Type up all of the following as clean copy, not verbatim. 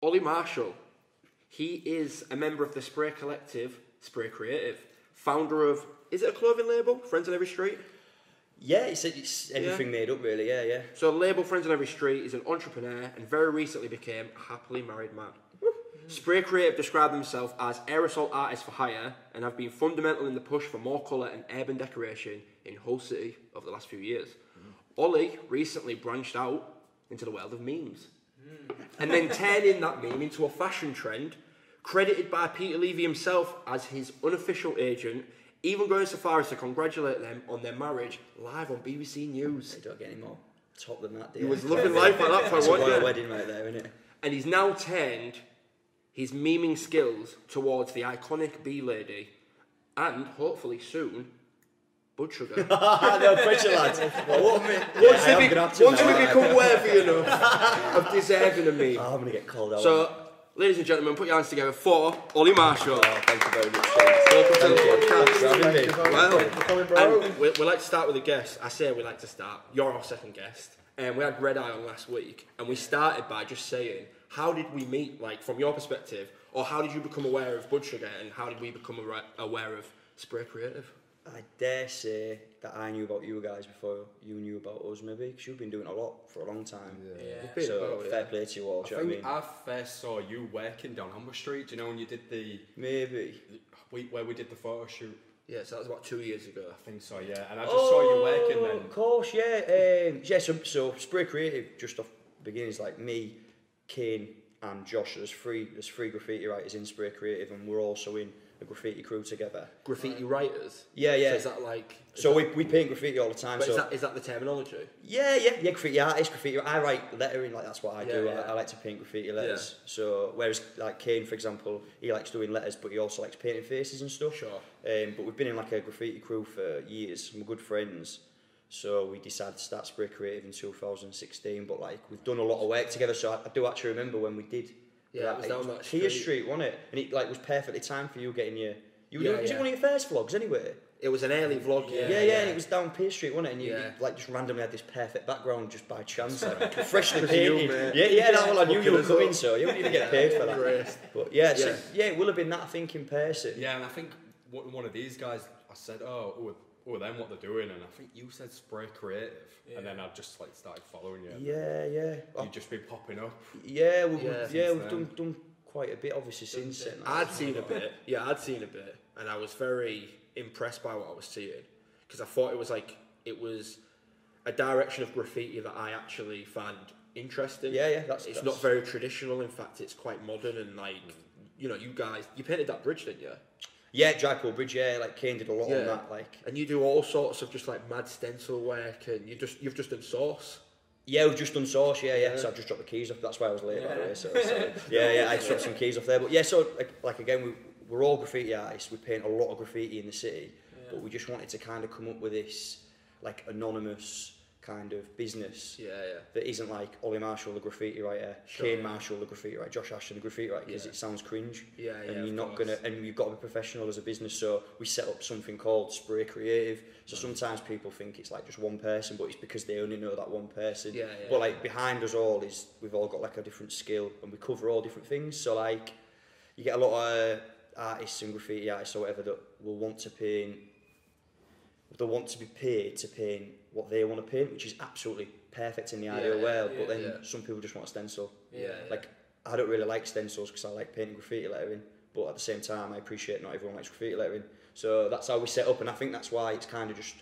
Ollie Marshall, he is a member of the Spray Collective, Spray Creative, founder of, is it a clothing label, Friends on Every Street? Yeah, it's everything made up really, yeah. So label Friends on Every Street is an entrepreneur and very recently became a happily married man. Spray Creative describe themselves as aerosol artists for hire and have been fundamental in the push for more colour and urban decoration in Hull City over the last few years. Ollie recently branched out into the world of memes and then turning that meme into a fashion trend, credited by Peter Levy himself as his unofficial agent, even going so far as to congratulate them on their marriage live on BBC News. They don't get any more top than that, do He you? was living life like that for It's a a royal while. wedding right there, isn't it? And he's now turned his memeing skills towards the iconic Bee Lady and, hopefully soon, Bud Sugar. No pressure, lads. Once we become worthy enough of deserving a meme. I'm going to get called out. So, ladies and gentlemen, put your hands together for Ollie Marshall. Oh, thank you very much, James. Welcome to the Thanks for podcast. having me. Well, and we like to start with a guest. I say we like to start. You're our second guest. And we had Red Eye on last week, and we started by just saying, how did we meet, like, from your perspective, or how did you become aware of Bud Sugar, and how did we become aware of Spray Creative? I dare say that I knew about you guys before you knew about us, maybe, because you've been doing a lot for a long time. We've been So, about, fair play to you all, do you know what I mean? I first saw you working down Humber Street, do you know when you did Maybe. where we did the photo shoot? Yeah, so that was about 2 years ago. I think so, yeah. And I just saw you working then. Of course, yeah. So Spray Creative, just off the beginning, is like me, Kane, and Josh. There's three graffiti writers in Spray Creative, and we're also in a graffiti crew together. Graffiti writers? Yeah. So is that like... So we paint graffiti all the time. But So is that the terminology? yeah, graffiti artist, graffiti. I write lettering, like that's what I do. Yeah. I like to paint graffiti letters. So whereas like Kane, for example, he likes doing letters, but he also likes painting faces and stuff. Sure. But we've been in like a graffiti crew for years. And we're good friends. So we decided to start Spray Creative in 2016. But like we've done a lot of work together. So I do actually remember when we did. Yeah, it was down that Keir street. Street, wasn't it? And it like was perfectly timed for you getting your. You were Yeah, doing, was it yeah. one of your first vlogs anyway? It was an early vlog, Yeah, and it was down Pearce Street, wasn't it? And you like just randomly had this perfect background just by chance, like freshly painted. Yeah, that one I knew you were coming, so you wouldn't even get paid for that. Great. But so it will have been that, I think, in person. Yeah, and I think one of these guys, I said, oh, then what they're doing, and I think you said Spray Creative, and then I just like started following you. Yeah. You've just been popping up. Yeah, we've then. done quite a bit, obviously, since then. I'd seen a bit, and I was very impressed by what I was seeing, because I thought it was a direction of graffiti that I actually found interesting. Yeah, it's not very traditional. In fact, it's quite modern, and like, you know, you painted that bridge, didn't you? Yeah, Jaipur Bridge. Yeah, like Kane did a lot on that. Like, and you do all sorts of just like mad stencil work, and you've just done Source. Yeah, we've just done Source, yeah. So I've just dropped the keys off. That's why I was late, by the way. So I dropped some keys off there. But yeah, so like again, we're all graffiti artists. We paint a lot of graffiti in the city, but we just wanted to kind of come up with this like anonymous kind of business that isn't like Ollie Marshall, the graffiti writer, Kane Marshall, the graffiti writer, Josh Ashton, the graffiti writer, because it sounds cringe. And you're not gonna, and you've got to be professional as a business. So we set up something called Spray Creative. So sometimes people think it's like just one person, but it's because they only know that one person. But like behind us all is we've all got like a different skill, and we cover all different things. So like you get a lot of artists and graffiti artists or whatever that will want to paint. They want to be paid to paint what they want to paint, which is absolutely perfect in the ideal world. But then some people just want a stencil. Like I don't really like stencils because I like painting graffiti lettering, but at the same time I appreciate not everyone likes graffiti lettering. So that's how we set up, and I think that's why it's kind of just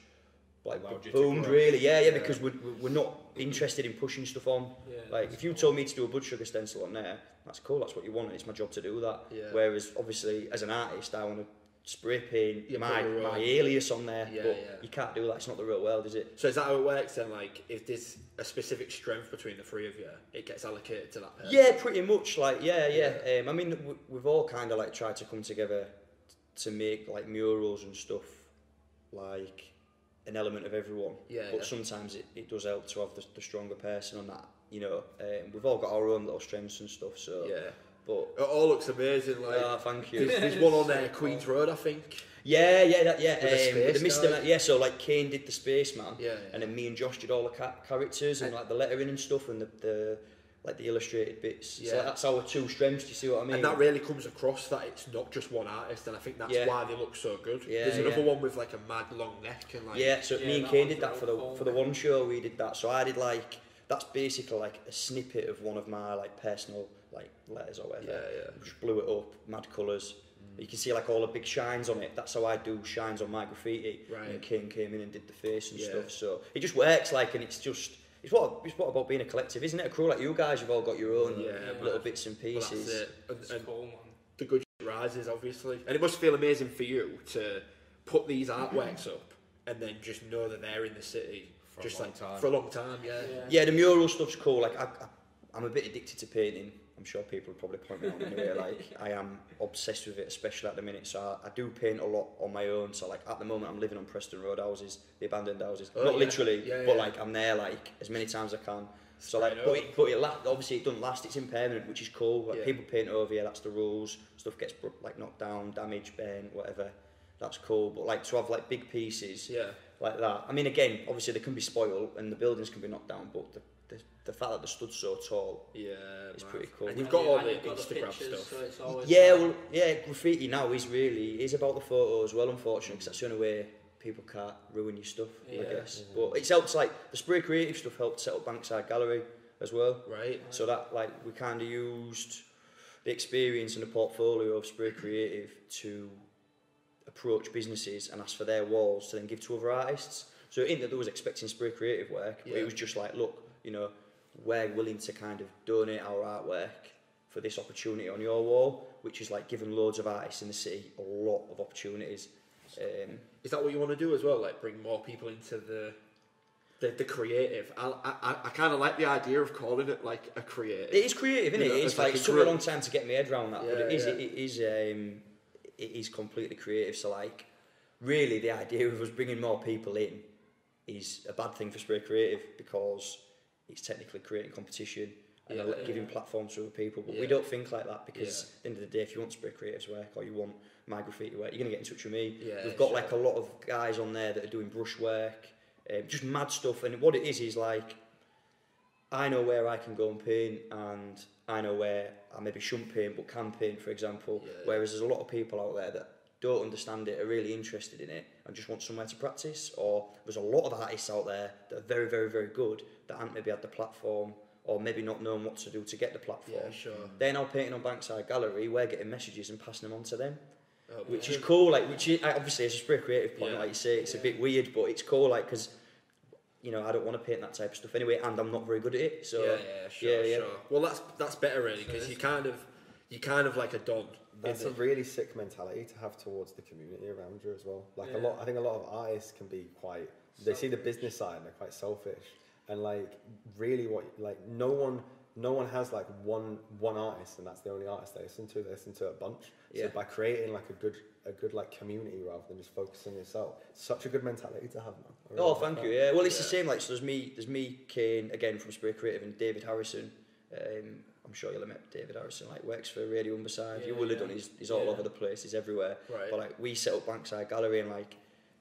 like boomed really. Because we're not interested in pushing stuff on. Like if you told me to do a Bud Sugar stencil on there, that's cool. That's what you want. It's my job to do that. Whereas obviously as an artist, I want to spray paint my alias on there, but you can't do that. It's not the real world, is it? So is that how it works then? Like, if there's a specific strength between the three of you, it gets allocated to that person? Yeah, pretty much. Like, I mean, we've all kind of like tried to come together to make like murals and stuff, like an element of everyone. But sometimes it does help to have the stronger person on that. You know, we've all got our own little strengths and stuff. So but it all looks amazing. Like, thank you. There's one on there, Queen's Road, I think. The Mr. So like Kane did the Spaceman, and then me and Josh did all the characters and like the lettering and stuff, and the like the illustrated bits. Yeah. So like, that's our two strengths. Do you see what I mean? And that really comes across that it's not just one artist, and I think that's Yeah. why they look so good. Yeah, There's another yeah. one with like a mad long neck and like Yeah, so Yeah, me and that Kane one's did that real cool, for the one show. We did that. So I did like that's basically like a snippet of one of my like personal like letters or whatever. Yeah. Just blew it up, mad colours. You can see like all the big shines on it. That's how I do shines on my graffiti. Right. And Kane came in and did the face and Yeah. stuff. So it just works like, and it's what about being a collective, isn't it? A crew like you guys, you've all got your own little bits and well, pieces. that's it. It's And cool, man. the good shit rises, obviously. And it must feel amazing for you to put these artworks up and then just know that they're in the city For a just long like time. for a long time. Yeah. Yeah, the mural stuff's cool. Like I'm a bit addicted to painting. I'm sure people will probably point me out anyway. Like I am obsessed with it, especially at the minute. So I do paint a lot on my own. So like at the moment, I'm living on Preston Road houses, the abandoned houses. Oh, Not yeah. literally, Yeah, but yeah. like I'm there like as many times as I can. So Straight like, but it obviously it doesn't last. It's impermanent, which is cool. Like Yeah. people paint over here. That's the rules. Stuff gets like knocked down, damaged, burnt, whatever. That's cool. But like to have like big pieces. Yeah. Like that. I mean, again, obviously they can be spoiled and the buildings can be knocked down, but the fact that they stood so tall. Yeah, It's man. pretty cool. And you've And got all and the you've got Instagram pictures, stuff. So it's always Yeah, well, yeah, graffiti now is about the photo as well, unfortunately, because that's the only way people can't ruin your stuff, I Yeah. guess. But it's helped, like, the Spray Creative stuff helped set up Bankside Gallery as well. Right. So that, like, we kind of used the experience and the portfolio of Spray Creative to approach businesses and ask for their walls to then give to other artists. So it ain't that they was expecting Spray Creative work, but Yeah. it was just like, look, you know, we're willing to kind of donate our artwork for this opportunity on your wall, which is like giving loads of artists in the city a lot of opportunities. Is that what you want to do as well? Like bring more people into the creative. I kind of like the idea of calling it like a creative. It is creative, isn't You it? know, It's it's like like it a took me a group. long time to get my head around that, but Yeah, it is yeah. it is completely creative. So like, really, the idea of us bringing more people in is a bad thing for Spray Creative because it's technically creating competition and Yeah, giving platforms to other people. But we Yeah. don't think like that because Yeah. at the end of the day, if you want Spray Creative's work or you want my graffiti work, you're gonna get in touch with me. Yeah, We've got sure. like a lot of guys on there that are doing brush work, just mad stuff. And what it is like, I know where I can go and paint, and I know where I maybe shouldn't paint but can paint, for example. Yeah. Whereas there's a lot of people out there that don't understand it, are really interested in it, and just want somewhere to practice. Or there's a lot of artists out there that are very, very, very good that haven't maybe had the platform, or maybe not known what to do to get the platform. Yeah, sure. They're now painting on Bankside Gallery. We're getting messages and passing them on to them, Oh, which yeah. is cool. Like, which is, obviously as a Spray Creative point, Yeah. like you say, it's a bit weird, but it's cool. Like, because you know, I don't want to paint that type of stuff anyway, and I'm not very good at it. So yeah, sure, yeah. sure. Well, that's better really because you kind of like a don. That's a really sick mentality to have towards the community around you as well. Like I think a lot of artists can be quite. They see the business side and they're quite selfish. And like really, no one has like one artist and that's the only artist they listen to. They listen to a bunch. Yeah. So by creating like a good like community rather than just focusing on yourself, such a good mentality to have, man. I really Oh, like thank that. you. Yeah, well, it's the same. Like, so there's me, Kane, again from Spray Creative, and David Harrison. I'm sure you'll have met David Harrison. Like, works for Radio Humberside. Yeah, you will have yeah. done. He's all Yeah. over the place. He's everywhere. Right. But like, we set up Bankside Gallery, and like,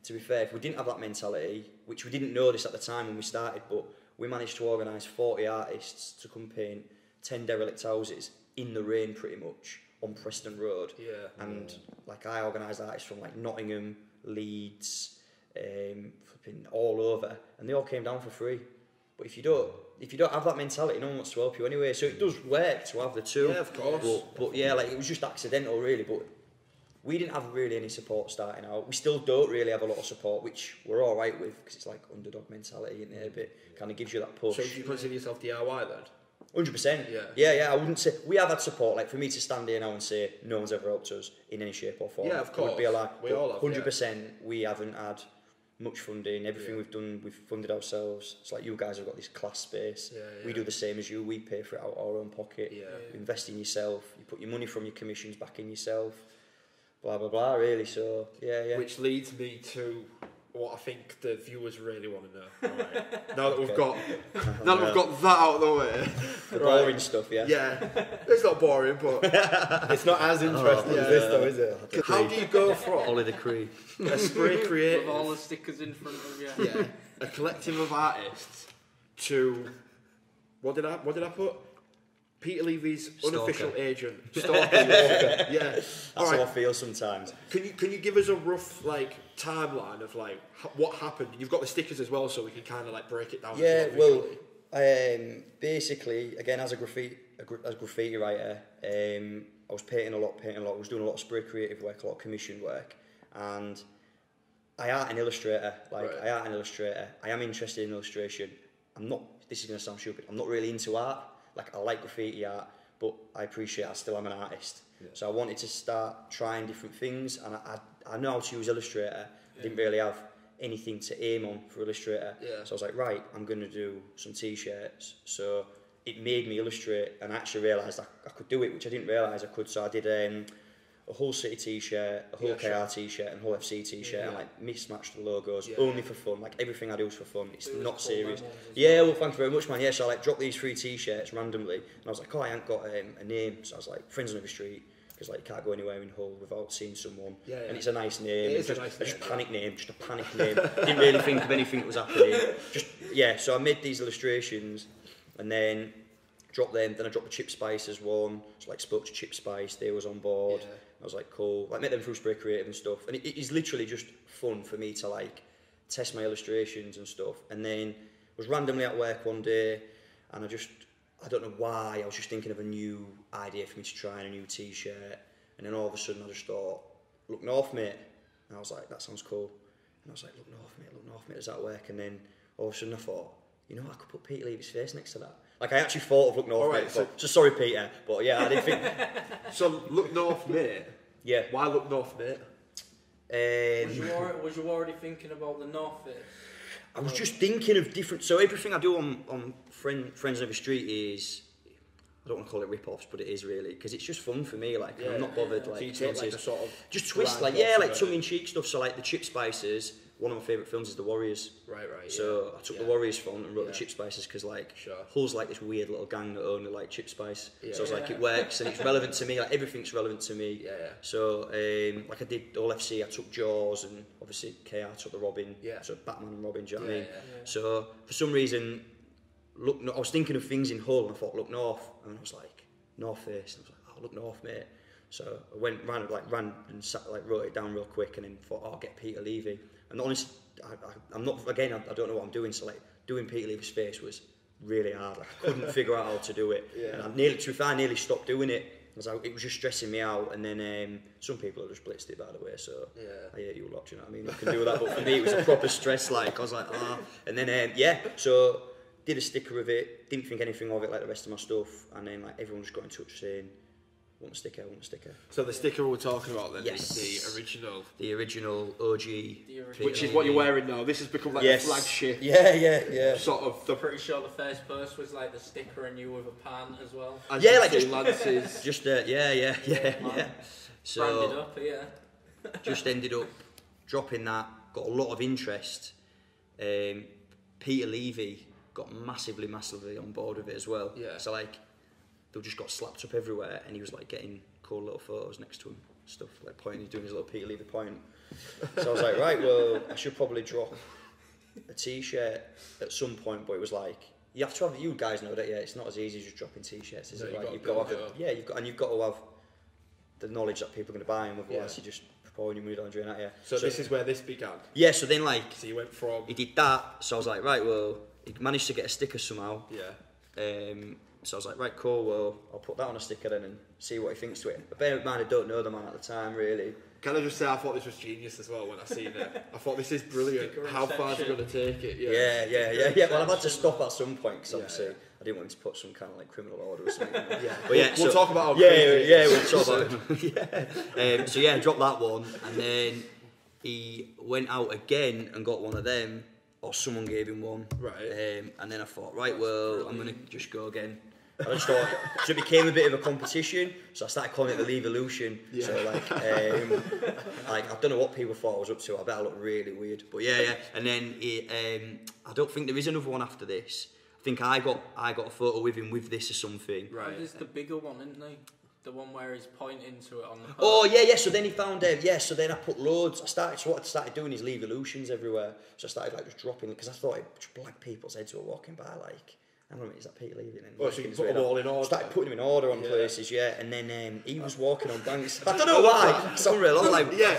to be fair, if we didn't have that mentality, which we didn't know this at the time when we started, but we managed to organise 40 artists to come paint 10 derelict houses in the rain, pretty much on Preston Road. Yeah. And like I organised artists from like Nottingham, Leeds, flipping all over, and they all came down for free. But if you don't have that mentality, no one wants to help you anyway. So it does work to have the two. Yeah, of course. But yeah, like it was just accidental really. But we didn't have really any support starting out. We still don't really have a lot of support, which we're all right with because it's like underdog mentality, isn't it? A bit kind of gives you that push. So do you consider yourself DIY then? 100%. Yeah. Yeah. I wouldn't say we have had support. Like for me to stand here now and say no one's ever helped us in any shape or form. Yeah, of it would be a course. lie. We But all have, 100%. We haven't had much funding. Everything Yeah. we've done, we've funded ourselves. It's like you guys have got this class space. Yeah, We yeah. do the same as you. We pay for it out of our own pocket. Yeah. You invest in yourself. You put your money from your commissions back in yourself. Blah blah blah. Really. So yeah. Which leads me to what I think the viewers really want to know. Right. Now that we've got that out of the way. The Right. boring stuff. Yeah. Yeah, it's not boring, but It's not as interesting as this though, is it? how do you go from Ollie the Cree. a Spray With Creative, all the stickers in front of you. yeah, a collective of artists, to what did I put? Peter Levy's Stalker. unofficial agent. Stalker. Yeah. That's All how I right. feel sometimes. Can you give us a rough like timeline of like what happened? You've got the stickers as well, so we can kind of like break it down. Yeah, as well, well, visually. basically, again, as a graffiti writer, I was painting a lot. I was doing a lot of spray creative work, a lot of commission work, and I art an illustrator. I am interested in illustration. I'm not. This is going to sound stupid. I'm not really into art. Like, I like graffiti art, but I appreciate I still am an artist. Yeah. So I wanted to start trying different things, and I know how to use Illustrator. I didn't really have anything to aim on for Illustrator. Yeah. So I was like, right, I'm going to do some t-shirts. So it made me illustrate, and I actually realised I could do it, which I didn't realise I could. So I did a Hull City t-shirt, a Hull KR t-shirt, and a Hull FC t-shirt, and like mismatched the logos only for fun. Like, everything I do is for fun. It's not serious. Yeah, well, thank you very much, man. Yeah, so I like dropped these 3 t-shirts randomly, and I was like, oh, I ain't got a name. So I was like, Friends on Every Street, because like you can't go anywhere in Hull without seeing someone. Yeah, yeah. And it's a nice name. It is a nice name. Just a panic name. Didn't really think of anything that was happening. So I made these illustrations, and then dropped them. Then I dropped the Chip Spices one. So like spoke to Chip Spice, they was on board. Yeah. I was like, cool. Like, met them through Spray Creative and stuff. And it is literally just fun for me to like test my illustrations and stuff. And then I was randomly at work one day, and I don't know why, I was just thinking of a new idea for me to try on a new t-shirt. And then all of a sudden I just thought, look north, mate. And I was like, that sounds cool. And I was like, look north, mate, does that work? And then all of a sudden I thought, you know, I could put Peter Levy's face next to that. Like, I actually thought of Look North, mate. So sorry, Peter, but yeah, I didn't think. So Look North, mate. Yeah. Why Look North, mate? Was you already thinking about the North face? I was just thinking of different. So everything I do on Friends on Every Street is, I don't want to call it rip-offs, but it is really, because it's just fun for me. Like, I'm not bothered. Like, so you take like the sort of just twist, like tongue-in-cheek stuff. So like the Chip Spices. One of my favourite films is The Warriors. Right. So I took the Warriors font and wrote the Chip Spices because like Hull's like this weird little gang that only like Chip Spice. So I was like, it works and it's relevant to me. Like, everything's relevant to me. So like I did All FC, I took Jaws, and obviously KR took the Robin. So Batman and Robin. Do you know what I mean? So for some reason, I was thinking of things in Hull, and I thought Look North, and I was like North Face, and I was like, oh, Look North, mate. So I ran and sat, like, wrote it down real quick, and then thought, oh, I'll get Peter Levy. And honestly, I'm not, again, I don't know what I'm doing, so like, doing Peter Levy's face was really hard. Like, I couldn't figure out how to do it. And I nearly stopped doing it, because it was just stressing me out. And then some people have just blitzed it, by the way, so I hate you a lot, do you know what I mean? I can do that, but for me, it was a proper stress, like, I was like, ah. And then, so did a sticker of it, didn't think anything of it like the rest of my stuff, and then like everyone just got in touch saying, want a sticker. So the sticker we're talking about then is the original OG, which is what you're wearing now. This has become like a flagship. Yeah. Sort of. I'm pretty sure the first post was like the sticker and you with a pan as well. As like just lances. Just yeah. So branded up, just ended up dropping that. Got a lot of interest. Peter Levy got massively on board with it as well. Yeah. So like, they just got slapped up everywhere, and he was like getting cool little photos next to him, stuff like pointing, doing his little Peter Levy point. So I was like, right, well, I should probably drop a t-shirt at some point, but it was like, you have to have, you guys know that, it's not as easy as just dropping t-shirts, is it? Like, you've got to have, you've got to have the knowledge that people are going to buy them, otherwise you just pouring your money down drain at you. So this is where this began. Yeah, so then like, so you went from, he did that, so I was like, right, well, he managed to get a sticker somehow. So I was like, right, cool, well, I'll put that on a sticker then and see what he thinks to it. But bear in mind, I don't know the man at the time, really. Can I just say, I thought this was genius as well when I seen it. I thought, this is brilliant. How far is he going to take it? Yeah. Well, I've had to stop at some point, because obviously I didn't want him to put some kind of like criminal order or something. But we'll talk about how we'll talk about it. So drop that one, and then he went out again and got one of them, or someone gave him one. Right. And then I thought, right, well, I'm going to just go again. I just thought, so it became a bit of a competition, so I started calling it the Levolution. So like, I don't know what people thought I was up to. I bet I looked really weird, but and then I don't think there is another one after this. I think I got a photo with him with this or something. Right. There's the bigger one, isn't there? The one where he's pointing to it on the post. Oh yeah. So then he found so then I put loads. What I started doing is Levolutions everywhere. So I started like just dropping, because I thought it'd blag people's heads who were walking by, like. hang on a minute, is that Peter Levy? And then Oh, so you put them all in order? Started putting them in order on places, yeah. And then he was walking on banks. I don't know why. It's unreal. I was like, but yeah.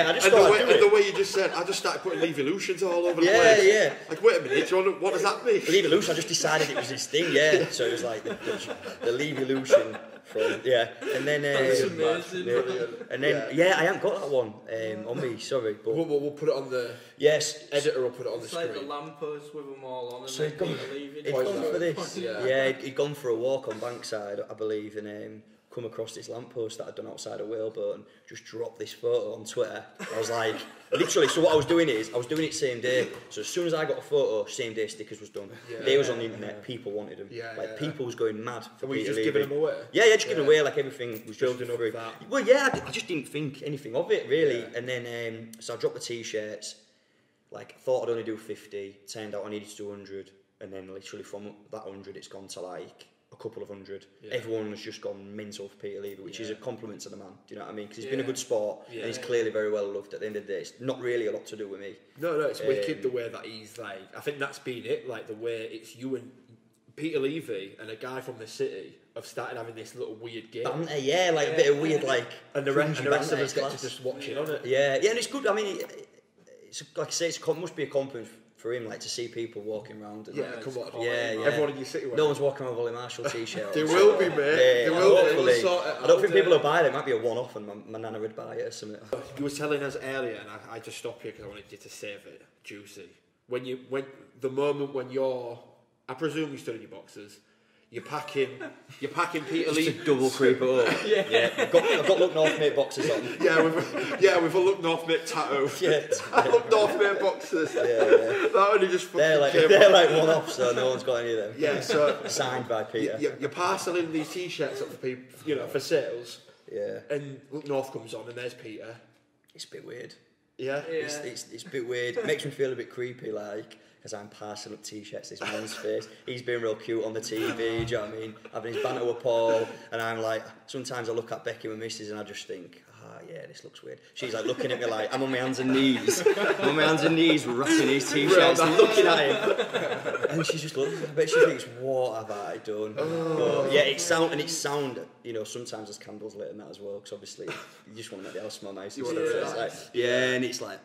I just and thought I'd do it. the way you just said, I just started putting Levolutions all over the Yeah, place. yeah. Like, wait a minute, what does that mean? Levolution, I just decided it was his thing, yeah. So it was like the Levolution from, yeah. And then, That's amazing. and then, I haven't got that one on me, sorry. But We'll put it on the yes. editor. Will put it on the It's like the screen. lamppost with them all on. And So he'd gone for this. Yeah. He'd gone for a walk on Bankside, I believe, and come across this lamppost that I'd done outside of Whalebone, just dropped this photo on Twitter. I was like, literally, so what I was doing is, I was doing it same day. So as soon as I got a photo, same day stickers was done. They was on the internet, people wanted them. People was going mad for And were you Peter just Levy. giving them away? Yeah, just giving away, like everything was just Building up free. that. Well, yeah, I just didn't think anything of it, really. Yeah. And then, so I dropped the t-shirts, like, thought I'd only do 50, turned out I needed to do 100, and then literally from that 100, it's gone to, like, a couple of hundred. Everyone has just gone mental for Peter Levy, which is a compliment to the man. Do you know what I mean? Because he's been a good sport, and he's clearly very well loved. At the end of the day, it's not really a lot to do with me. No, it's wicked the way that he's like. I think that's been it. Like the way it's you and Peter Levy and a guy from the city have started having this little weird game, Banter, yeah, like a bit of weird, like, and the rest of banter, us get class. to just watch it on it. Yeah, and it's good. I mean, it's like I say, it must be a compliment for him, like to see people walking around. And Come on. yeah. Everyone in your city. No one's walking around with Ollie Marshall t-shirt. There will be, mate. There will be. Hopefully. We'll sort it I don't out. think people will buy it. It might be a one-off, and my nana would buy it or something. You were telling us earlier, and I just stopped you because I wanted you to save it juicy. When the moment when I presume you stood in your boxes. You're packing Peter Just Levy. to double creep it up. yeah. I've got Look North Mate boxes on. with a Look North Mate tattoo. Yeah. Look North Mate boxes. Yeah. That only just fucking They're like one-offs, so no one's got any of them. Yeah, so Signed by Peter. you're parcelling these t-shirts up for people, for sales. Yeah. And Look North comes on, and there's Peter. It's a bit weird. Yeah. It's a bit weird. It makes me feel a bit creepy, like, as I'm passing up t-shirts this man's face. He's being real cute on the TV, do you know what I mean? Having his banter with Paul, and I'm like, sometimes I look at Becky, my missus, and I just think, this looks weird. She's like looking at me like, I'm on my hands and knees. Wrapping his t-shirts, looking at him. And she's just looking, I bet she thinks, what have I done? But yeah, it's sound, sometimes there's candles lit and that as well, because obviously you just want to make the house smell nice. And stuff. And it's like,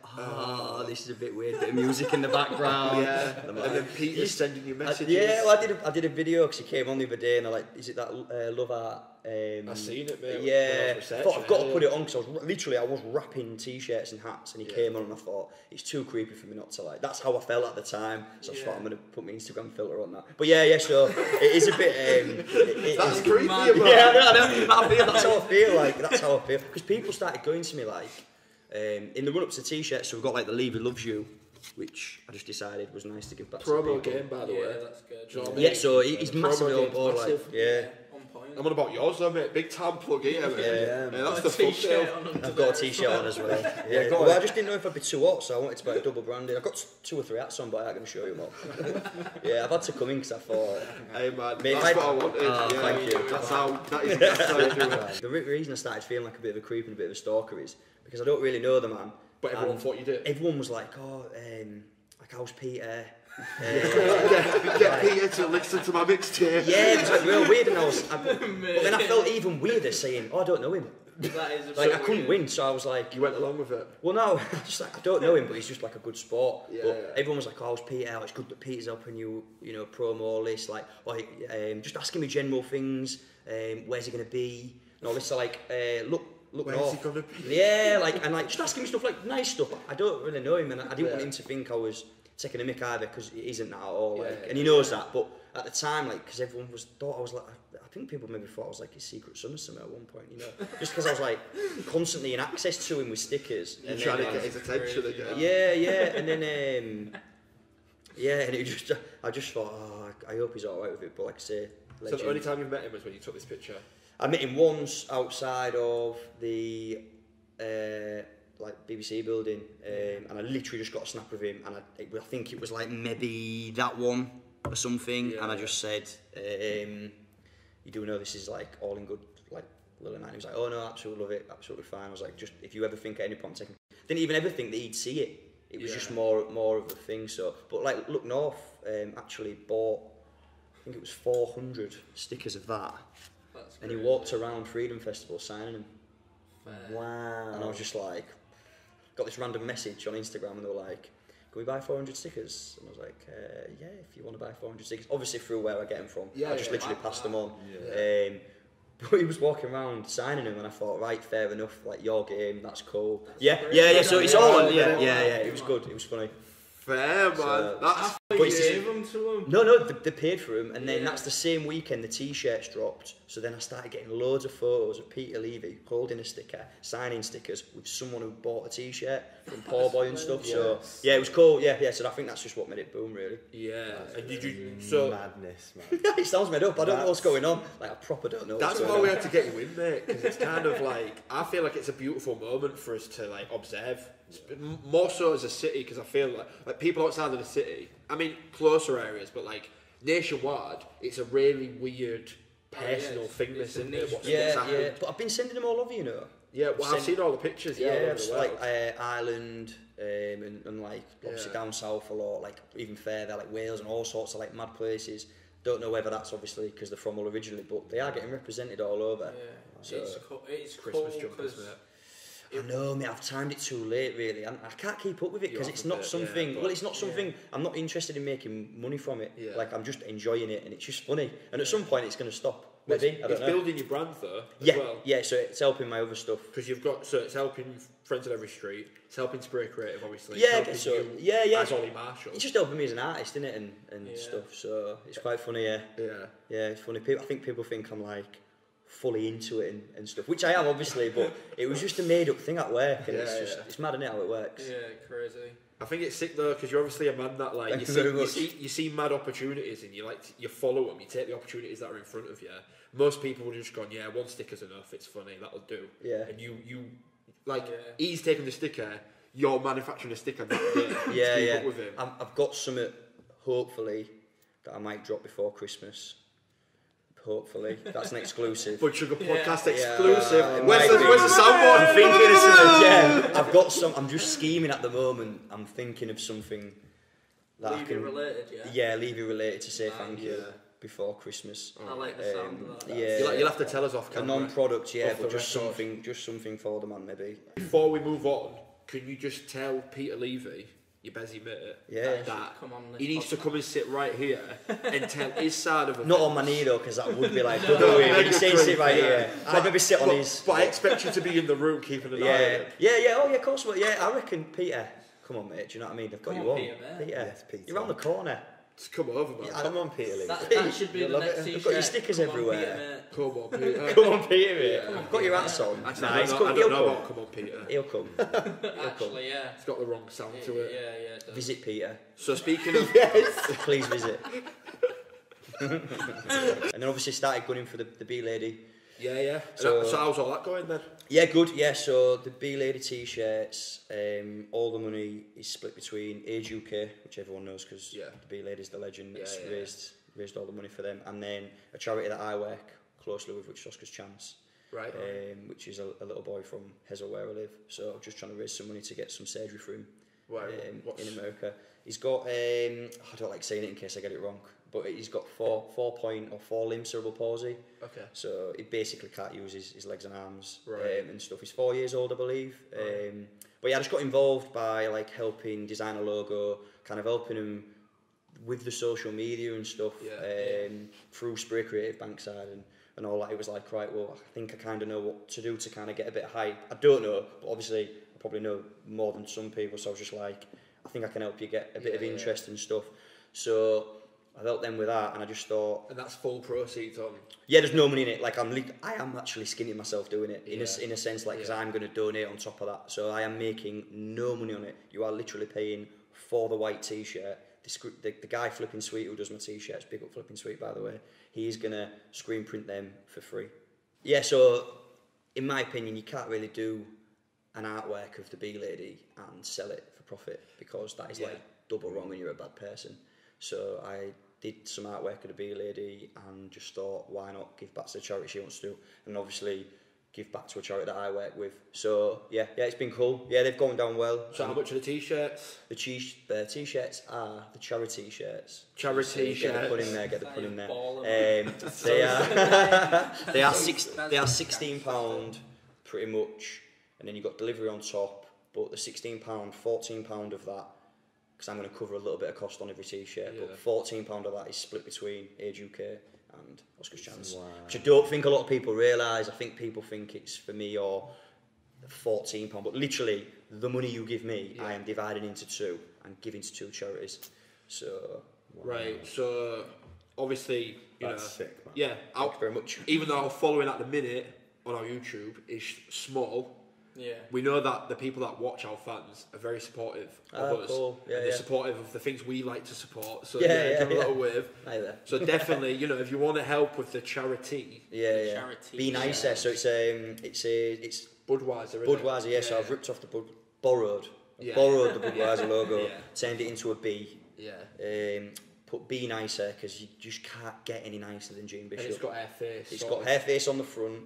this is a bit weird, bit of music in the background. Yeah. And then Peter's sending you messages. I did a video because he came on the other day, and I is it that Love Art? I've seen it, mate. Yeah, I thought I've got to put it on because I was wrapping t-shirts and hats, and he came on, and I thought it's too creepy for me not to like. That's how I felt at the time, so I thought I'm going to put my Instagram filter on that. But so it is a bit. That's creepy, man. Yeah, I know. That's how I feel. Like that's how I feel because people started going to me like in the run-up to t-shirts. So we've got like the Levy Loves You, which I just decided was nice to give back to Promo people. game, by the way. Yeah, that's good. Do you know what I mean? Yeah, so he's massively on game's board. massive. Like, yeah. On point. I'm on about yours though, mate. Big time plug here, mate. Yeah. That's the fun T-shirt deal. on I've got a t-shirt on as well. Yeah, go on. well, I just didn't know if I'd be too hot, so I wanted to buy a double branded. I've got 2 or 3 hats on, but I'm going to show you them all. Yeah, I've had to come in because I thought. Hey man, Mate, that's what I wanted. thank you. That's how you do it. The reason I started feeling like a bit of a creep and a bit of a stalker is because I don't really know the man. But everyone and thought you did. Everyone was like, like how's Peter? Get Peter to listen to my mixtape. Yeah, it was like real weird, and but then I felt even weirder saying, I don't know him. That is Like I couldn't win, so I was like, You went along with it. well, no, just like I don't know him, but he's just like a good sport. Yeah, but yeah. everyone was like, "Oh, it's Peter. It's good that Peter's helping you, promo all this." Like, just asking me general things. Where's he going to be? And all this, like, look Where's north. he gonna be? Yeah, like, and like just asking me stuff like nice stuff. I don't really know him, and I didn't want him to think I was taking a mick either, because it isn't that at all. Like, and he knows that. But at the time, like, because everyone thought I was like. I think people maybe thought I was like his secret son or something at one point, just because I was like constantly in access to him with stickers. You're trying to get his attention again. Yeah, and then and it I just thought, I hope he's alright with it. But like I say, So the only time you met him was when you took this picture? I met him once outside of the like BBC building, and I literally just got a snap of him, and I think it was like maybe that one or something, and I just said. You do know this is like all in good, like little man. He was like, oh no, absolutely love it, absolutely fine. I was like, just if you ever think at any point, didn't even ever think that he'd see it. It was just more of a thing. So, but like Look North actually bought, I think it was 400 stickers of that, That's and he crazy. walked around Freedom Festival signing them. Fair. Wow. And I was just like, got this random message on Instagram, and they were like, "Can we buy 400 stickers?" And I was like, "Yeah, if you want to buy 400 stickers." Obviously through where I get them from. Yeah, I just yeah. literally passed them on. Yeah. But he was walking around signing them, and I thought, right, fair enough. Like your game, that's cool. That's Yeah, great. yeah, yeah. So it's Yeah, all on. yeah, Yeah, yeah. It was good. It was funny. Fair, man. So- That's But it's Gave them to him. No, they paid for them, and then Yeah. that's the same weekend the T-shirts dropped. So then I started getting loads of photos of Peter Levy holding a sticker, signing stickers with someone who bought a T-shirt from Poor Boy and stuff. So yeah, it was cool. Yeah. So I think that's just what made it boom, really. yeah. And did you? So Madness, man. It sounds made up. I don't know what's going on. Like I proper don't know. that's what's why going we on. had to get you in, mate. Because it's kind of like I feel like it's a beautiful moment for us to like observe. More so as a city, because I feel like people outside of the city. I mean, closer areas, but like nationwide, it's a really weird personal it's- thing. it's This a isn't it? niche What's Yeah, happened? yeah. But I've been sending them all over, you know. Yeah, well, I've Send- seen all the pictures. Yeah, all Yeah, over just the like world. Ireland and like obviously Yeah. down south a lot, like even further, like Wales and all sorts of like mad places. Don't know whether that's obviously because they're from all originally, but they are getting represented all over. Yeah. So- It's Christmas cool jumpers, 'cause mate. I know, mate. I've timed it too late, really. I can't keep up with it You're because off it's a not bit, yeah, something. but- Well, it's not something. I'm not interested in making money from it. Yeah. Like I'm just enjoying it, and it's just funny. And at some point, it's going to stop. Maybe I don't It's know. building your brand though, as Yeah, well. yeah. So it's helping my other stuff. Because you've got, so it's helping Friends at Every Street, it's helping Spray Creative, obviously. Yeah, it's helping so you yeah. as Ollie Marshall. It's just helping me as an artist, isn't it, and Yeah. stuff. So it's quite funny. Yeah, Yeah. yeah. It's funny. I think people think I'm like fully into it and stuff, which I am obviously, but it was just a made up thing at work, and it's Yeah, just yeah. it's mad, isn't it, how it works? Yeah, crazy. I think it's sick though, because you're obviously a man that like Thank you you see, very you much. see you see mad opportunities and you like you follow them. You take the opportunities that are in front of you. Most people would have just gone, yeah, one sticker's enough. It's funny, that'll do. Yeah. And you like Yeah. he's taking the sticker. You're manufacturing a sticker that day. to Yeah, keep yeah. up with him. I've got something, hopefully, that I might drop before Christmas. Hopefully, that's an exclusive. Blood Sugar Yeah. Podcast Yeah, exclusive. it Where's might the be. where's the soundboard? I'm thinking of something. Yeah, I've got some. I'm just scheming at the moment. I'm thinking of something that I Leave it can. related, yeah. Yeah, leave you related to say Nice. thank you Yeah. before Christmas. I like the sound of that. Yeah, You'll have to tell us off a camera. non-product, yeah, Off but the just record. something for the man, maybe. Before we move on, can you just tell Peter Levy, your busy mate, Yeah. that Come on this he needs to podcast. come and sit right here and tell his side of it. Not on my knee though, because that would be like, No, double no, when you say no, sit right yeah. here. I'd maybe sit on his. But I expect you to be in the room keeping an eye on Yeah, him. yeah. Oh, yeah. Of course. Well, yeah, I reckon Peter. Come on, mate. Do you know what I mean? They've got Come you on, on. Peter, mate. Yes, Peter. You're around the corner. Just come over, man. Yeah, Come on, Peter Lee. That should be You'll the love next it. t-shirt. I've got your stickers Come on, everywhere. Peter, mate. Come on, Peter. Come on, Peter. Yeah. I've got your hats on. Actually, Nah, I he's don't, come. know, I He'll don't know come. about Come on, Peter. He'll come. Actually, yeah. It's got the wrong sound Yeah, to it. yeah, it does. Visit Peter. So speaking of, Please visit. And then obviously started gunning for the Bee Lady. yeah. So- So how's all that going then? Yeah, good. Yeah, so the Bee Lady t-shirts, all the money is split between Age UK, which everyone knows because Yeah. the Bee Lady's the legend that's Yeah. raised all the money for them, and then a charity that I work closely with, which is Oscar's Chance, Right. which is a little boy from Hesel where I live. So I'm just trying to raise some money to get some surgery for him Where, what's, in America. He's got I don't like saying it in case I get it wrong, but he's got four limb cerebral palsy. okay. So he basically can't use his legs and arms Right. and stuff. He's 4 years old, I believe. Right. But yeah, I just got involved by like helping design a logo, kind of helping him with the social media and stuff Yeah. through Spray Creative Bankside and all that. It was like, right, well, I think I kind of know what to do to kind of get a bit of hype. I don't know, but obviously I probably know more than some people. So I was just like, I think I can help you get a bit of Yeah, yeah. interest and stuff. So I helped them with that, and I just thought, And that's full proceeds on. yeah, there's no money in it. Like I am actually skinning myself doing it in Yeah. a sense, like because Yeah. I'm going to donate on top of that. So I am making no money on it. You are literally paying for the white t-shirt. The guy Flipping Sweet who does my t-shirts, big up Flipping Sweet by the way. He's gonna screen print them for free. Yeah. So in my opinion, you can't really do an artwork of the Bee Lady and sell it for profit because that is Yeah. like double wrong and you're a bad person. So I did some artwork of the Bee Lady and just thought, why not give back to the charity she wants to do, and obviously give back to a charity that I work with. So yeah, it's been cool. Yeah, they've gone down well. So how much are the t-shirts? The t-shirts are the charity shirts. Charity Get the pun shirts. in there. Get the pun in there. Ball of They are £16 pretty much, and then you've got delivery on top. But the £16, £14 of that, because I'm going to cover a little bit of cost on every t-shirt. Yeah. But £14 of that is split between Age UK and Oscar's Chance, Wow. which I don't think a lot of people realise. I think people think it's for me or £14, but literally the money you give me, I am dividing into two and giving to two charities. So Right, so obviously, you That's know, sick, man. yeah, thank you very much. even though our following at the minute on our YouTube is small, Yeah. we know that the people that watch our fans are very supportive of Oh, us. cool. Yeah, and they're yeah. supportive of the things we like to support. So Yeah, give a yeah. little wave. Hi there. So definitely, you know, if you want to help with the charity, Yeah. Charity Be nicer. So it's Budweiser, isn't it? Budweiser. Yeah. So I've ripped off the borrowed Yeah. borrowed the Budweiser logo, Yeah. turned it into a B. Yeah. Put Be Nicer because you just can't get any nicer than Jean And Bishop. it's got hair face. It's sort got of. hair face on the front.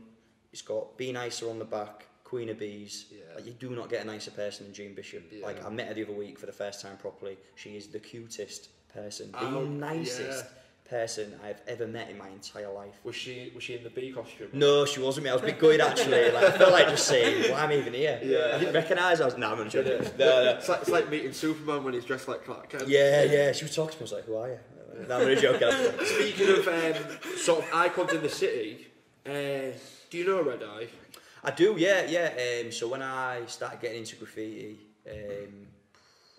It's got Be Nicer on the back. Queen of Bees. Yeah. Like, you do not get a nicer person than Jean Bishop. Yeah. Like I met her the other week for the first time properly. She is the cutest person, the Oh, nicest yeah. person I've ever met in my entire life. Was she in the bee costume? No, she wasn't me. I was a bit gutted actually. Like, I felt like just saying, "Why am I even here?" Yeah. I didn't recognise. I was. No, I'm not joking. Yeah. No. It's like meeting Superman when he's dressed like Clark Kent. Yeah. She was talking to me. I was like, "Who are you?" No, I'm not joking. Speaking of sort of icons in the city, do you know Red Eye? I do, yeah. So when I started getting into graffiti,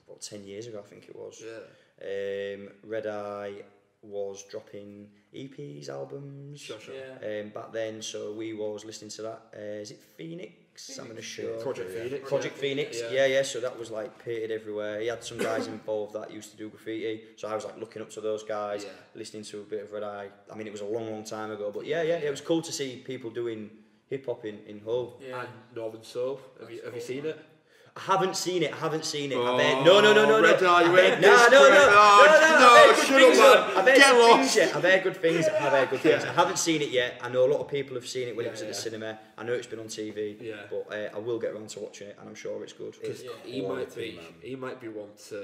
about 10 years ago, I think it was. Yeah. Red Eye was dropping EPs, albums. Sure. Yeah. Back then, so we was listening to that. Is it Phoenix? I'm gonna show. Project Phoenix. Project Phoenix, Yeah. yeah. So that was like painted everywhere. He had some guys involved that used to do graffiti. So I was like looking up to those guys, Yeah. listening to a bit of Red Eye. I mean, it was a long time ago, but yeah. It was cool to see people doing hip hop in Hull. Yeah. And Northern Soul. Have you seen it? I haven't seen it. Oh, I've heard Red Eye, you ain't No, this shut great. up, Oh, man. get lost. I've heard good things. Yeah. I haven't seen it yet. I know a lot of people have seen it when it was at the Yeah. cinema. I know it's been on TV, Yeah. but I will get around to watching it, and I'm sure it's good. Because Yeah. he might Quality, be, man. he might be one to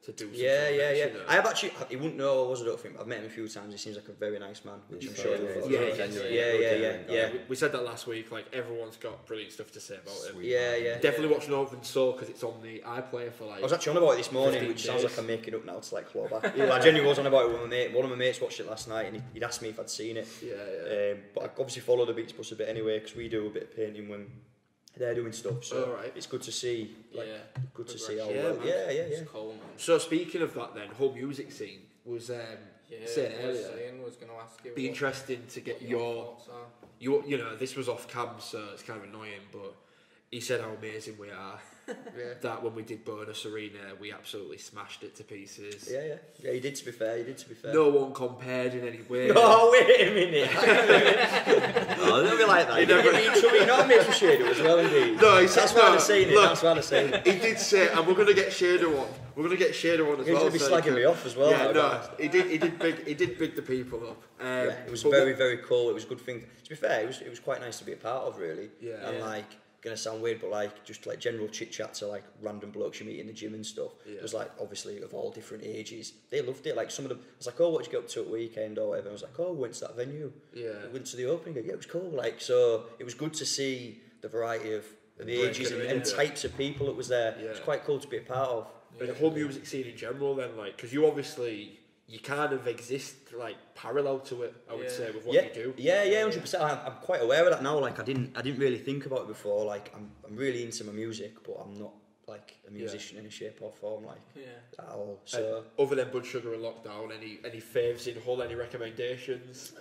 do something. Yeah. You know. I have actually. He wouldn't know I was. I don't think. I've met him a few times. He seems like a very nice man, which I'm sure. he'll Yeah, follow. Yeah. We said that last week. Like everyone's got brilliant stuff to say about him. Yeah. Definitely watch Northern Soul because it's on the iPlayer for like. I was actually on about it this morning, 15 which sounds days. like I'm making up now to like claw back. I genuinely was on about it with my mate. One of my mates watched it last night, and he'd asked me if I'd seen it. Yeah. But I obviously follow the Beats Bus a bit anyway, because we do a bit of painting when they're doing stuff. So Alright. it's good to see. Like, Yeah. good to see how. Yeah, well, man. yeah. It's cool, man. So speaking of that, then whole music scene was Yeah. saying I was earlier. saying, was going to ask you. Be interesting to get what your thoughts are. you know, this was off cam, so it's kind of annoying, but he said how amazing we are. That when we did Bonus Arena, we absolutely smashed it to pieces. Yeah. You did, to be fair. No one compared in any way. Oh, wait a minute. Oh, don't be like that. You know what makes me Shader as well, indeed. No, he That's said, why no, I'm saying it. look. That's why I'm saying it. He did say, and we're gonna get Shader one. We're gonna get Shader one as He's well. going to be so slagging he me can- off as well. Yeah, now, no, guys. he did big the people up. Yeah, it was but very cool. It was a good thing. To be fair, it was quite nice to be a part of, really. Yeah. And Yeah. like, gonna sound weird, but like just like general chit chat to like random blokes you meet in the gym and stuff. Yeah. It was like obviously of all different ages. They loved it. Like some of them, I was like, "Oh, what did you get up to at weekend or whatever?" I was like, "Oh, we went to that venue. Yeah. We went to the opening. Yeah, it was cool." Like so, it was good to see the variety of ages and types of people that was there. Yeah. It's quite cool to be a part of. But the whole music scene in general, then, like, because you obviously you kind of exist like parallel to it, I would say, with what yeah, you do. Yeah, 100%. I'm quite aware of that now. Like I didn't really think about it before. Like I'm really into my music, but I'm not like a musician in a shape or form, like at all. So Other than Blood Sugar and Lockdown, any faves in Hull, any recommendations?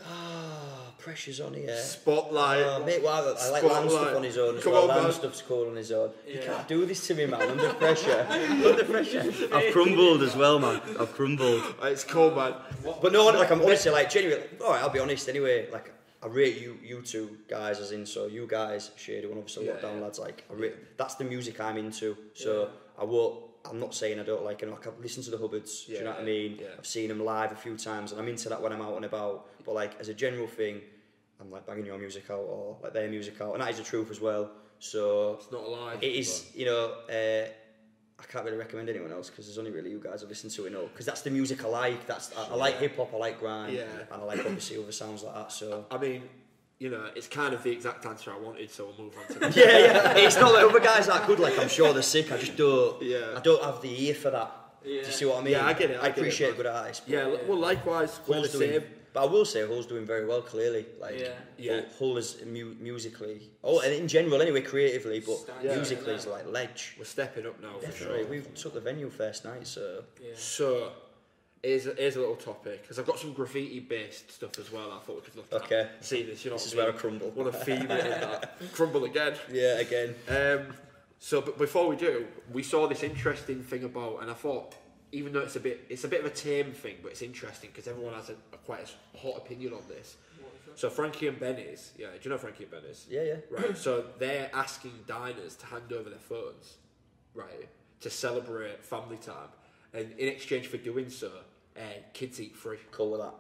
pressure's on here. Spotlight. Mate, well, I like Land stuff on his own as Come well. on, Land man. stuff's cool on his own. You Yeah. can't do this to me, man. Under pressure. I've crumbled as well, man. I've crumbled. It's cool, man. But no, like I'm honestly like genuinely. All right, I'll be honest anyway. Like I rate you two guys as in so you guys Shader and obviously Lockdown lads. Like that's the music I'm into. So I won't. I'm not saying I don't like him. Like I've listened to the Hubbards. Do you know what I mean? Yeah. I've seen them live a few times, and I'm into that when I'm out and about. But like as a general thing, I'm like banging your music out or like their music out, and that is the truth as well. So It's not a lie. it is, you know. I can't really recommend anyone else because there's only really you guys who listen to it, because that's the music I like. I like hip hop, I like grime, Yeah. and I like obviously other sounds like that. So I mean, you know, it's kind of the exact answer I wanted, so we'll move on to that. yeah, it's not like other guys that good. Like I'm sure they're sick. I just don't. Yeah. I don't have the ear for that. Yeah. Do you see what I mean? Yeah, I get it, I I get it, appreciate but- good artists. But Yeah, well, likewise, we're the Hull's doing, same. but I will say Hull's doing very well. Clearly, like Yeah. Hull is musically, and in general anyway, creatively, but Yeah. musically is like ledge. We're stepping up now, for Definitely, sure. we took the venue first night, so So, here's a little topic, because I've got some graffiti-based stuff as well I thought we could look at. Okay. See this, you know this is what I where I mean? crumble. Want to theme it in that. Crumble again. Yeah, again. But before we do, we saw this interesting thing about, and I thought, even though it's a bit of a tame thing, but it's interesting because everyone has a quite a hot opinion on this. So Frankie and Benny's, do you know Frankie and Benny's? Yeah. Right. So they're asking diners to hand over their phones, right, to celebrate family time, and in exchange for doing so, kids eat free. Cool with that.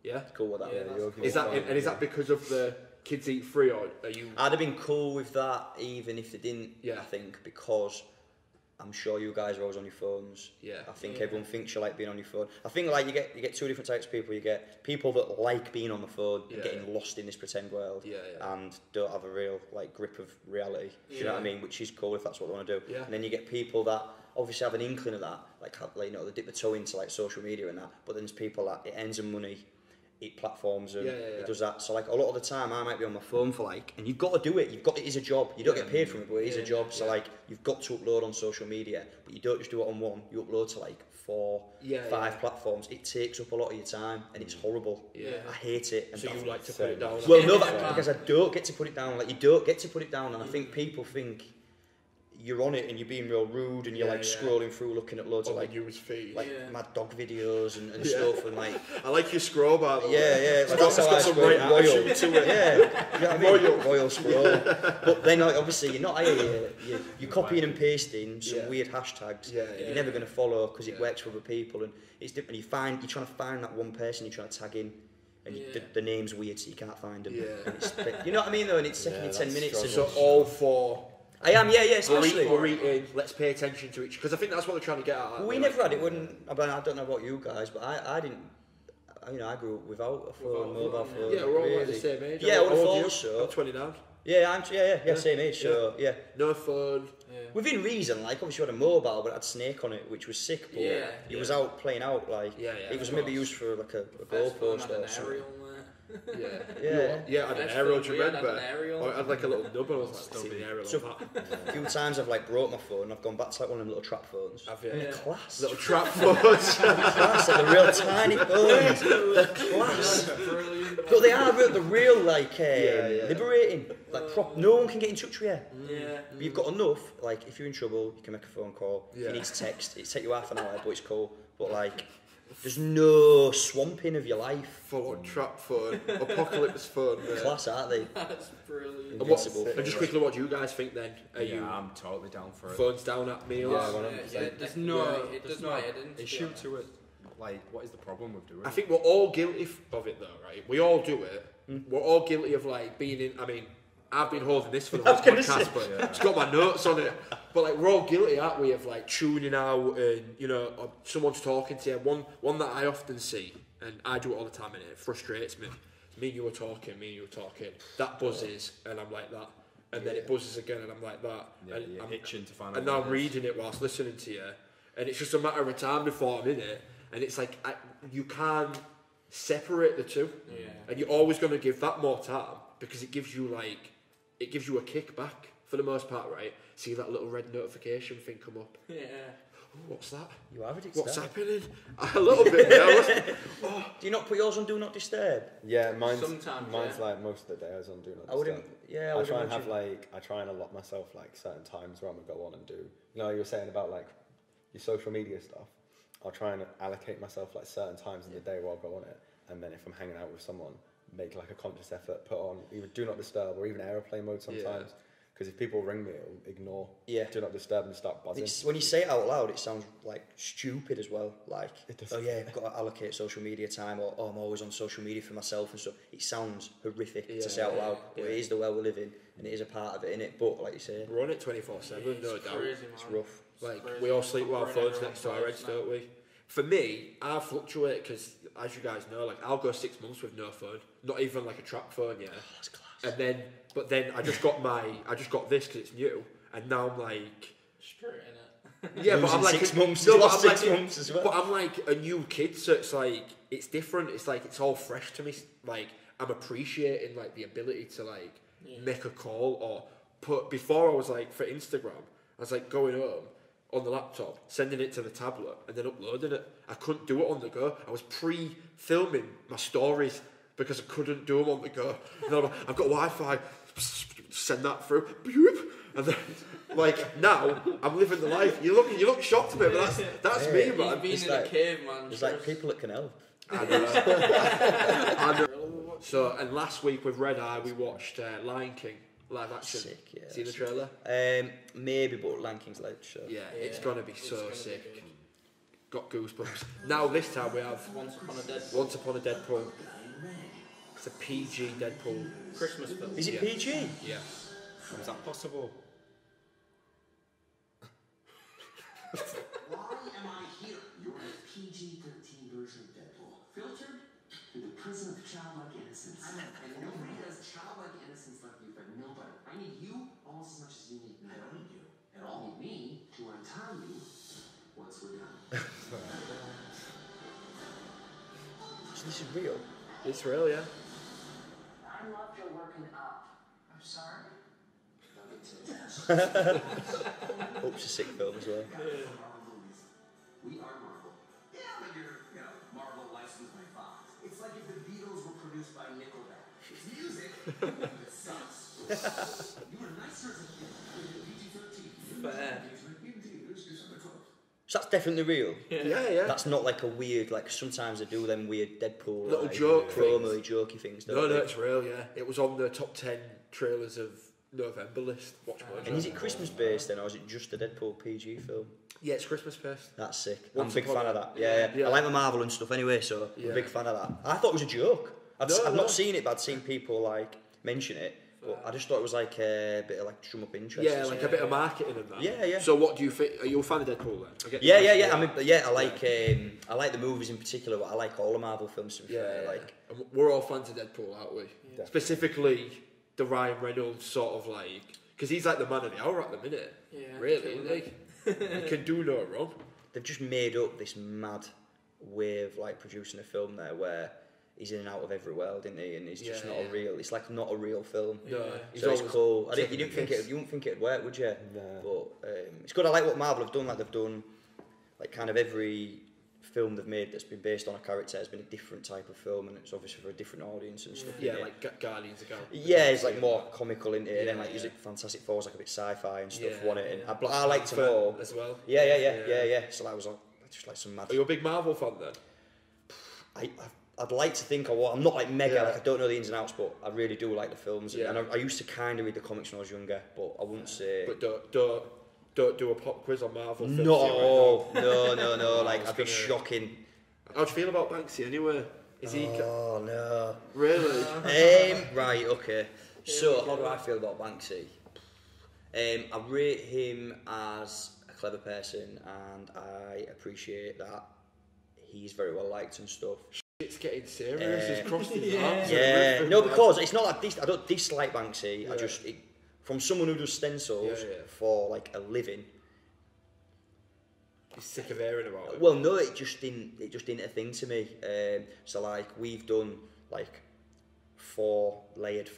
Yeah. Cool with that. Yeah, Is that and is that because of the kids eat free, or are you? I'd have been cool with that even if they didn't. Yeah. I think because I'm sure you guys are always on your phones. Yeah. I think everyone thinks you like being on your phone. I think like you get two different types of people. You get people that like being on the phone and Yeah, getting lost in this pretend world. Yeah. And don't have a real like grip of reality. Do you know what I mean? Which is cool if that's what they want to do. Yeah. And then you get people that obviously have an inkling of that, like you know, they dip the toe into like social media and that. But then there's people that it earns them money. It platforms and it does that. So like a lot of the time I might be on my phone for like, and you've got to do it. It is a job. You don't get paid from it, but it is a job. So like you've got to upload on social media, but you don't just do it on one. You upload to like 4, 5 platforms. It takes up a lot of your time and it's horrible. Yeah. I hate it. And So you like to put it down? well, no, because I don't get to put it down. Like you don't get to put it down, and I think people think you're on it and you're being real rude and you're like scrolling through looking at loads of like news feed. mad dog videos and stuff and like I like your scroll bar. Though. yeah like, It's got some right royal attitude to it. yeah, you know what I mean? Royal scroll. But then like, obviously you're not you're copying and pasting some weird hashtags that you're never going to follow because it works for other people, and it's different. You're trying to find that one person you're trying to tag in. And the name's weird, so you can't find them. Yeah. And you know what I mean, though. And it's taking you 10 minutes. And So all for I am, especially. we're eating. Let's pay attention to each, because I think that's what they're trying to get at. We never had it. I don't know about you guys, but I didn't. You know, I grew up without a phone, mobile phone. Yeah, we're all really. like the same age. Yeah, I would have How old are thought so. I'm 29. Yeah, same age. So yeah, No phone. within reason. Like obviously, we had a mobile, but it had Snake on it, which was sick. But it was out playing out. Like it was maybe used for like a goalpost or something. Yeah, I had an First aerial, phone do you we had remember? an aerial. Or I had like a little nub, and I was like, see the aerial So on that. a few times I've like broke my phone. I've gone back to like one of them little trap phones. Have you? And they're class. Little trap phones. Class, like the real tiny phones. They're class. But they are real, they're real like liberating. Like no one can get in touch with you. Yeah. But you've got enough, like if you're in trouble, you can make a phone call. If Yeah. you need to text, it'll take you half an hour, but it's cool. But like, there's no swamping of your life. Full on trap phone. Apocalypse phone. Mate. Class, aren't they? That's brilliant. And, Invincible. and just quickly, what do you guys think then? Are you I'm totally down for it. phones down at meals? There's no, it there's does no my head in, to be issue honest. to it. Like, what is the problem with doing I it? think we're all guilty of it though, right? We all do it. We're all guilty of like being in. I mean, I've been holding this for the whole podcast, but it's got my notes on it. But like, we're all guilty, aren't we, of like tuning out and or someone's talking to you. One that I often see, and I do it all the time, and it frustrates me. Me and you were talking. That buzzes, and I'm like that. And then it buzzes again, and I'm like that. Yeah, and you're I'm itching to find out And now what I'm it is. reading it whilst listening to you, and it's just a matter of time before I'm in it. And it's like you can't separate the two, and you're always going to give that more time because it gives you a kickback for the most part, right? See that little red notification thing come up. Yeah. Oh, what's that? You are addicted. What's happening? A little bit. Yeah. Do you not put yours on Do Not Disturb? Yeah, mine's Sometimes, like most of the day I was on Do Not Disturb. I wouldn't. Yeah, I would try and imagine. have I try and allot myself like certain times where I'm gonna go on and do. You know, you were saying about like your social media stuff. I'll try and allocate myself like certain times in the day where I'll go on it, and then if I'm hanging out with someone, make like a conscious effort, put on either Do Not Disturb or even airplane mode sometimes. Because if people ring me, it'll ignore. Yeah. Do not disturb and start buzzing. It's, when you say it out loud, it sounds like stupid as well. Like, It does. oh yeah, I've got to allocate social media time, or oh, I'm always on social media for myself and stuff. It sounds horrific to say out loud, but it is the world we live in, and it is a part of it, innit? But like you say, We're on it 24/7, no doubt. Crazy, man. it's rough. Like, Crazy. we all sleep with our Covering phones next to our everyone's heads, lives don't we? For me, I fluctuate because, as you guys know, like, I'll go 6 months with no phone, not even like a trap phone, yeah. That's class. And then, but then I just got this because it's new, and now I'm like, Straight in it. yeah, but Losing I'm like 6 months. No, You but lost I'm like, 6 months as well. But I'm like a new kid, so it's like it's different. It's like it's all fresh to me. Like I'm appreciating like the ability to like make a call or put. Before I was like for Instagram, I was like going home on the laptop, sending it to the tablet, and then uploading it. I couldn't do it on the go. I was pre-filming my stories because I couldn't do them on the go. And then I'm like, I've got Wi-Fi. Send that through. And then, like now, I'm living the life. You look shocked a bit, but that's me, He's man. been It's in like- a cave, man. There's like people that can help. So, and last week with Red Eye, we watched Lion King live action. Sick, yeah. See the trailer? Maybe, but Lanking's like sure. Yeah, it's gonna be so gonna be sick. good. Got goosebumps. Now this time we have Once Upon a Deadpool. Once Upon a Deadpool. It's a PG Deadpool. Christmas film. Is it Yeah. PG? Yeah. Is that possible? Why am I here? You're a PG-13 version of Deadpool. Filtered through the prison of childlike innocence. And nobody has childlike innocence like you, but nobody. I need you almost as much as you need me. I don't need you at all. You need me to untie you once we're done. So this is real. It's real, yeah. I love your working up. I'm sorry. Love it too. Hope's a sick film as well. Marvel movies. We are Marvel. Yeah, but you're, Marvel licensed by Fox. It's like if the Beatles were produced by Nickelback. It's music, but it sucks. You were nicer as a kid. PG-13. Fair. So that's definitely real. Yeah. That's not like a weird, like sometimes they do them weird Deadpool Little like, joke promo things. jokey things. Don't No, they? it's real, yeah. It was on the top 10 trailers of November list. Watch Mojo. And is it Christmas based then, or is it just a Deadpool PG film? Yeah, it's Christmas based. That's sick. Once I'm a big upon fan a- of that. Yeah. Yeah. I like my Marvel and stuff anyway, so I'm Yeah. a big fan of that. I thought it was a joke. I've No. not seen it, but I'd seen people like mention it. But I just thought it was like a bit of like drum up interest. Yeah, like a bit of marketing and that. Yeah. So what do you think? Are you a fan of Deadpool then? I get the Yeah. question. I mean, I like the movies in particular, but I like all the Marvel films. To be fair. Yeah, Like and we're all fans of Deadpool, aren't we? Yeah. Specifically, the Ryan Reynolds sort of like, because he's like the man of the hour at the minute. Yeah, Really, isn't he? He can do no wrong. they've just made up this mad way of like producing a film there where he's in and out of every world, isn't he? And he's just Yeah, not a real. It's like not a real film. No, Yeah. he's So it's always cool. You taking didn't the think piss. you wouldn't think it'd work, would you? No. But it's good. I like what Marvel have done. Like they've done, like kind of every film they've made that's been based on a character has been a different type of film, and it's obviously for a different audience and stuff. Yeah, innit? like Guardians of the Galaxy. Yeah, it's like more comical into it, and then Yeah, like yeah. is it Fantastic Four is like a bit sci-fi and stuff, Yeah, wasn't it? yeah. And I like to Fan know. as well. Yeah. So that was just like some mad. Are you a big Marvel fan then? I'd like to think I was. I'm not like mega, Yeah. like I don't know the ins and outs, but I really do like the films. Yeah. And I used to kind of read the comics when I was younger, but I wouldn't say. But don't do a pop quiz on Marvel films. Not here at right all. No. I Like was I'd be gonna- shocking. now. How do you feel about Banksy anyway? Is he Oh no. really? Right. Okay. So how do I feel about Banksy? I rate him as a clever person, and I appreciate that he's very well liked and stuff. It's getting serious. He's crossed his Yeah. arms. and Yeah, everything, no, man. because it's not like I don't dislike Banksy. Yeah. I just from someone who does stencils Yeah. for like a living. He's sick of hearing about it. Well, no, it just didn't a thing to me. So like we've done like 5-layered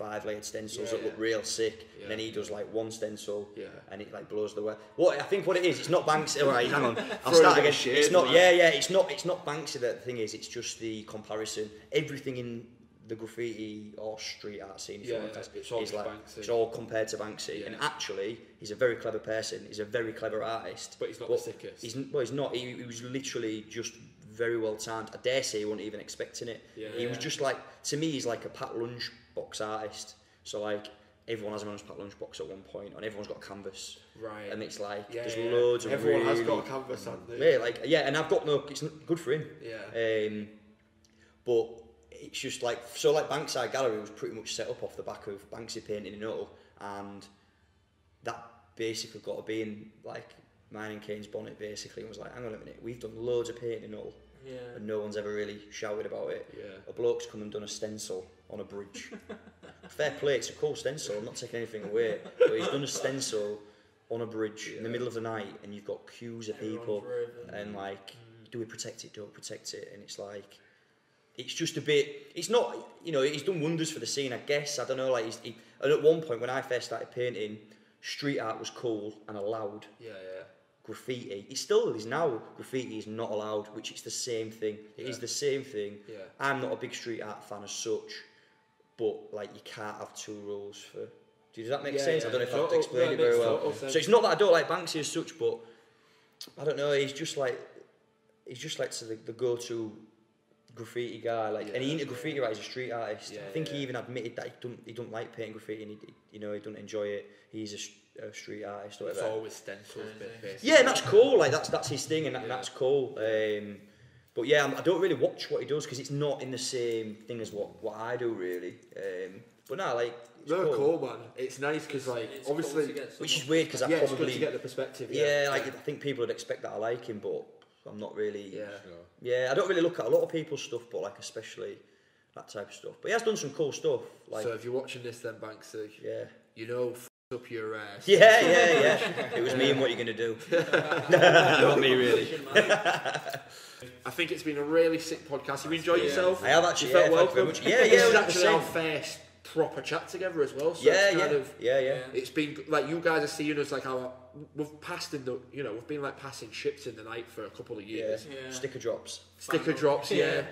stencils Yeah, that look yeah. real sick, Yeah. and then he does like one stencil, Yeah. and it like blows the way. What I think what it is, it's not Banksy. All right, hang on, I'll Throwing start a again. shade, It's not, man. yeah, it's not Banksy. That the thing is, it's just the comparison. Everything in the graffiti or street art scene, if you Yeah, want to, it's all is like Banksy. it's all compared to Banksy. Yeah. And actually, he's a very clever person. He's a very clever artist. But he's not the sickest. He's not. He was literally just very well timed. I dare say he wasn't even expecting it. Yeah. He was just like, to me, he's like a Pat Lunchbox artist. So like, everyone has a Manus Pack lunchbox at one point, and everyone's got a canvas. Right. And it's like, Yeah, there's yeah. loads of Everyone really... has got a canvas, haven't they? Yeah, like, yeah, and I've got no... It's good for him. Yeah. But it's just like... So, like, Bankside Gallery was pretty much set up off the back of Banksy painting in Hull, and that basically got to be in, like, mine and Kane's bonnet, basically, and was like, hang on a minute, we've done loads of painting in Hull, and no one's ever really shouted about it. Yeah. A bloke's come and done a stencil on a bridge. Fair play, it's a cool stencil, I'm not taking anything away, but he's done a stencil on a bridge in the middle of the night, and you've got queues of people, and like, do we protect it, don't protect it, and it's like, it's just a bit, it's not, you know, he's done wonders for the scene, I guess, I don't know, like, and at one point when I first started painting, street art was cool and allowed. Yeah. Graffiti, it still is now, graffiti is not allowed, which is the same thing. It is the same thing. Yeah. I'm not a big street art fan as such, but like you can't have two rules for... Does that make sense? I don't know if I have to explain it very well. So it's not that I don't like Banksy as such, but I don't know, he's just like the go-to graffiti guy, like, and he ain't a graffiti writer, he's a street artist. I think he even admitted that he don't like painting graffiti, and he doesn't enjoy it. He's a street artist or It's whatever. always stencils, basically. Yeah, and that's cool. Like that's his thing, and that's cool. But yeah, I don't really watch what he does because it's not in the same thing as what I do really. But no, like it's cool, man. It's nice because like It's obviously, cool to get which is someone- weird because I it's good probably to get the perspective. like I think people would expect that I like him, but I'm not really. Yeah. Yeah, I don't really look at a lot of people's stuff, but like especially that type of stuff. But he has done some cool stuff. Like So if you're watching this, then Banksy, yeah. you know, f up your ass. Yeah. It was me and what you're gonna do. Not me really. I think it's been a really sick podcast. You enjoyed yourself? I have actually. You felt yeah, thank you very welcome. much. Yeah, This is yeah. actually our first proper chat together as well. So it's kind of, yeah. it's been like you guys are seeing us like how we've passed in the, you know, we've been like passing ships in the night for a couple of years. Yeah. Sticker drops. Sticker drops, yeah.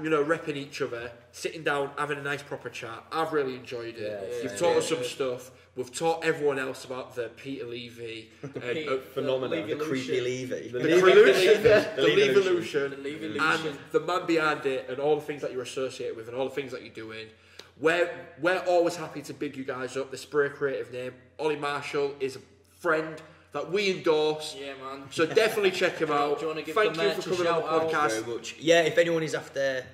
You know, repping each other, sitting down, having a nice proper chat. I've really enjoyed it. Yeah, You've yeah, taught yeah. us some stuff. We've taught everyone else about the Peter Levy, Phenomenon. The creepy Levy. the Levolution, the Levolution. Levolution, The Levolution. and the man behind it, and all the things that you're associated with, and all the things that you're doing. We're always happy to big you guys up. The Spray Creative name, Ollie Marshall, is a friend that we endorse. Yeah, man. So definitely check him out. Do you wanna give Thank the you merch for a coming on the shout out? podcast. Very much. Yeah, if anyone is after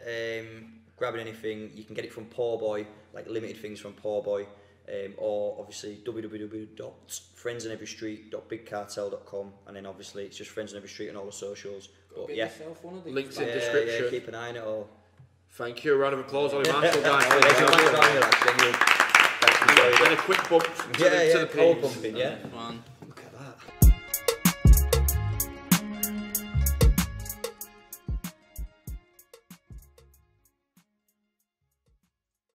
grabbing anything, you can get it from Poor Boy, like limited things from Poor Boy, or obviously www.friendsoneverystreet.bigcartel.com, and then obviously it's just Friends on Every Street on all the socials. But Get yeah, yourself one of these. Links in yeah, description. yeah, keep an eye on it all. Thank you. A round of applause, Ollie Marshall, Thank guys. you, And a quick bump to yeah, the power peas. pumping, yeah. Man.